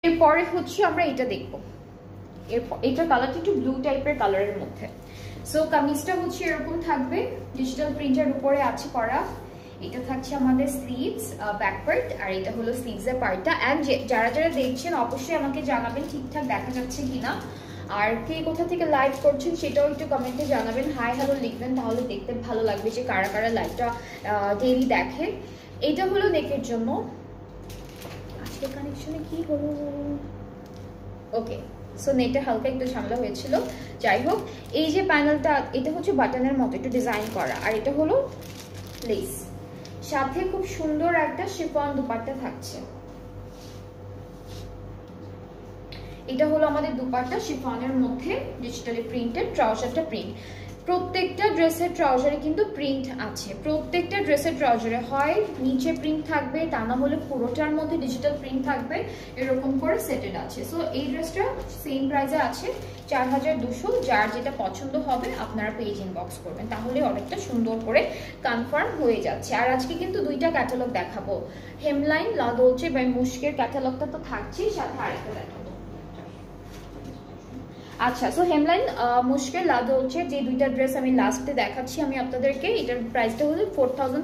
এরপরে হচ্ছে আমরা এটা দেখবো, এটা কালারটা একটু ব্লু টাইপের কালারের মধ্যে। সো কামিজটা হচ্ছে এরকম থাকবে, ডিজিটাল প্রিন্টের উপরে আছে করা। এটা থাকছে আমাদের স্লিভস ব্যাক পার্ট, আর এটা হলো স্লিভস এর পার্টটা। এন্ড যারা যারা দেখছেন অবশ্যই আমাকে জানাবেন ঠিকঠাক দেখা যাচ্ছে কিনা, আর কে কোথা থেকে লাইভ করছেন সেটাও একটু কমেন্টে জানাবেন, হাই হ্যালো লিখবেন, তাহলে দেখতে ভালো লাগবে যে কারা কারা লাইভটা ডেইলি দেখে। এটা হলো নেকের জন্য। আজকে কানেকশনে কি হলো? ওকে, সো নেটে হালকা একটু ঝামেলা হয়েছিল। যাই হোক, এই যে প্যানেলটা, এটা হচ্ছে বাটনের মতো একটু ডিজাইন করা, আর এটা হলো লেস, সাথে খুব সুন্দর একটা শিফন দুপাট্টা থাকছে। এটা হলো আমাদের দুপাট্টা, শিফনের মধ্যে ডিজিটালি প্রিন্টেড, ট্রাউজারটা প্রিন্ট। প্রত্যেকটা ড্রেসের ট্রাউজারে কিন্তু প্রিন্ট আছে, প্রত্যেকটা ড্রেসের ট্রাউজারে হয় নিচে প্রিন্ট থাকবে, তা না হলে পুরোটার মধ্যে ডিজিটাল প্রিন্ট থাকবে, এরকম করে সেটেড আছে। সো এই ড্রেসটা সেম প্রাইসে আছে 4200। যার যেটা পছন্দ হবে আপনারা পেজ ইনবক্স করবেন, তাহলে অনেকটা সুন্দর করে কনফার্ম হয়ে যাচ্ছে। আর আজকে কিন্তু দুইটা ক্যাটালগ দেখাবো, হেমলাইন লা দোলচে বাই মুশকের ক্যাটালগটা তো থাকছেই, সাথে আরেকটা দেখাবো। আচ্ছা, সো হেমলাইন মুশকিল লা দোলচে যে দুইটা ড্রেস আমি লাস্টে দেখাচ্ছি আমি আপনাদেরকে, এটার প্রাইসটা হলো 4000